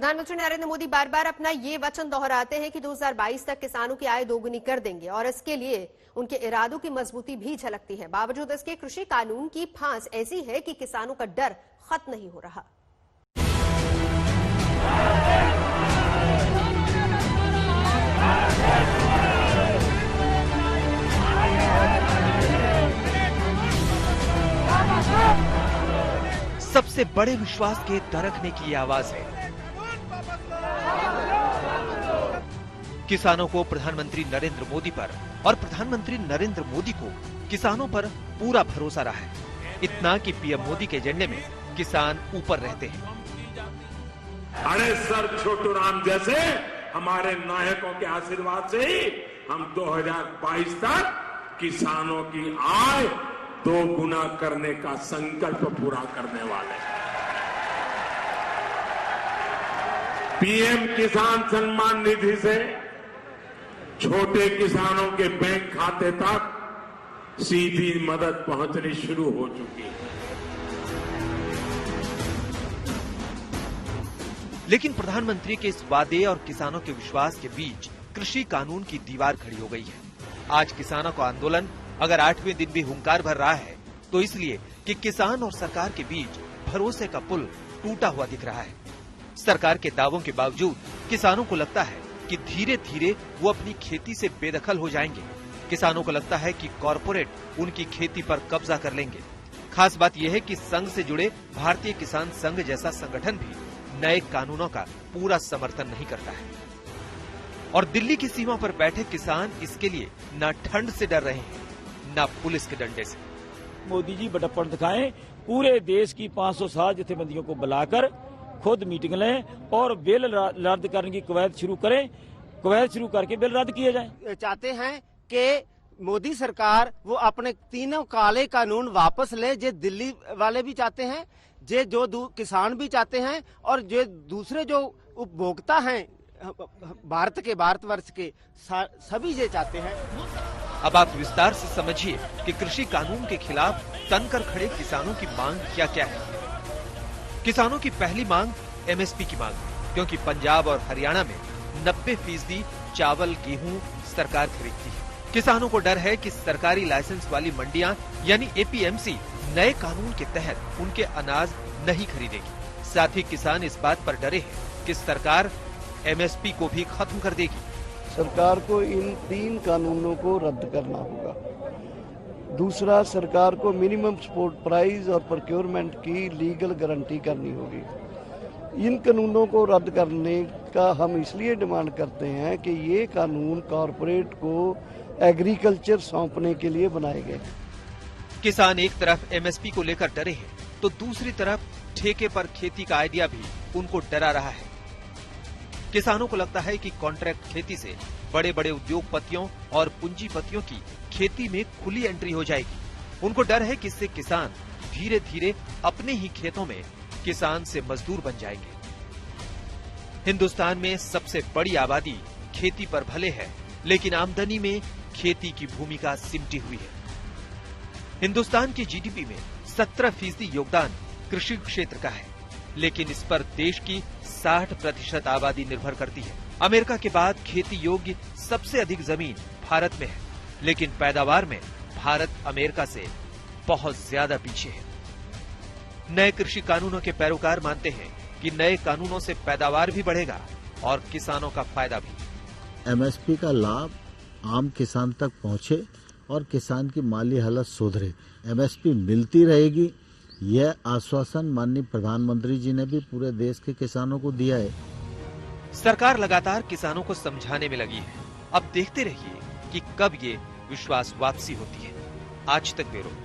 प्रधानमंत्री नरेंद्र मोदी बार बार अपना ये वचन दोहराते हैं कि 2022 तक किसानों की आय दोगुनी कर देंगे और इसके लिए उनके इरादों की मजबूती भी झलकती है। बावजूद इसके कृषि कानून की फांस ऐसी है कि किसानों का डर खत्म नहीं हो रहा। सबसे बड़े विश्वास के दरकने की ये आवाज है। किसानों को प्रधानमंत्री नरेंद्र मोदी पर और प्रधानमंत्री नरेंद्र मोदी को किसानों पर पूरा भरोसा रहा है। इतना कि पीएम मोदी के एजेंडे में किसान ऊपर रहते हैं। अरे सर छोटू राम जैसे हमारे नायकों के आशीर्वाद से ही हम 2022 तक किसानों की आय 2 गुना करने का संकल्प पूरा करने वाले हैं। पीएम किसान सम्मान निधि से छोटे किसानों के बैंक खाते तक सीधी मदद पहुंचनी शुरू हो चुकी है। लेकिन प्रधानमंत्री के इस वादे और किसानों के विश्वास के बीच कृषि कानून की दीवार खड़ी हो गई है। आज किसानों का आंदोलन अगर 8वें दिन भी हुंकार भर रहा है तो इसलिए कि किसान और सरकार के बीच भरोसे का पुल टूटा हुआ दिख रहा है। सरकार के दावों के बावजूद किसानों को लगता है कि धीरे धीरे वो अपनी खेती से बेदखल हो जाएंगे। किसानों को लगता है कि कॉरपोरेट उनकी खेती पर कब्जा कर लेंगे। खास बात यह है कि संघ से जुड़े भारतीय किसान संघ जैसा संगठन भी नए कानूनों का पूरा समर्थन नहीं करता है और दिल्ली की सीमा पर बैठे किसान इसके लिए न ठंड से डर रहे हैं न पुलिस के डंडे से। मोदी जी बड़प्पन दिखाएं, पूरे देश की 560 जथेबंदियों को बुलाकर खुद मीटिंग लें और बिल रद्द करने की कवायद शुरू करें। कवायद शुरू करके बिल रद्द किए जाएं। चाहते हैं कि मोदी सरकार वो अपने तीनों काले कानून वापस ले। जो दिल्ली वाले भी चाहते हैं, जो किसान भी चाहते हैं और जो दूसरे जो उपभोक्ता हैं भारतवर्ष के सभी ये चाहते हैं। अब आप विस्तार से समझिए कि कृषि कानून के खिलाफ तनकर खड़े किसानों की मांग क्या क्या है। किसानों की पहली मांग एमएसपी की मांग है, क्योंकि पंजाब और हरियाणा में 90% चावल गेहूं सरकार खरीदती है। किसानों को डर है कि सरकारी लाइसेंस वाली मंडियां यानी एपीएमसी नए कानून के तहत उनके अनाज नहीं खरीदेगी। साथ ही किसान इस बात पर डरे हैं कि सरकार एमएसपी को भी खत्म कर देगी। सरकार को इन 3 कानूनों को रद्द करना होगा। दूसरा, सरकार को मिनिमम सपोर्ट प्राइस और प्रोक्योरमेंट की लीगल गारंटी करनी होगी। इन कानूनों को रद्द करने का हम इसलिए डिमांड करते हैं कि ये कानून कॉरपोरेट को एग्रीकल्चर सौंपने के लिए बनाए गए। किसान एक तरफ एमएसपी को लेकर डरे हैं तो दूसरी तरफ ठेके पर खेती का आइडिया भी उनको डरा रहा है। किसानों को लगता है कि कॉन्ट्रैक्ट खेती से बड़े बड़े उद्योगपतियों और पूंजीपतियों की खेती में खुली एंट्री हो जाएगी। उनको डर है कि इससे किसान धीरे धीरे अपने ही खेतों में किसान से मजदूर बन जाएंगे। हिंदुस्तान में सबसे बड़ी आबादी खेती पर भले है, लेकिन आमदनी में खेती की भूमिका सिमटी हुई है। हिंदुस्तान की जीडीपी में 17% योगदान कृषि क्षेत्र का है, लेकिन इस पर देश की 60% आबादी निर्भर करती है। अमेरिका के बाद खेती योग्य सबसे अधिक जमीन भारत में है, लेकिन पैदावार में भारत अमेरिका से बहुत ज्यादा पीछे है। नए कृषि कानूनों के पैरोकार मानते हैं कि नए कानूनों से पैदावार भी बढ़ेगा और किसानों का फायदा भी। एमएसपी का लाभ आम किसान तक पहुंचे और किसान की माली हालत सुधरे। एमएसपी मिलती रहेगी, यह आश्वासन माननीय प्रधानमंत्री जी ने भी पूरे देश के किसानों को दिया है। सरकार लगातार किसानों को समझाने में लगी है। अब देखते रहिए कि कब ये विश्वास वापसी होती है। आज तक ब्यूरो।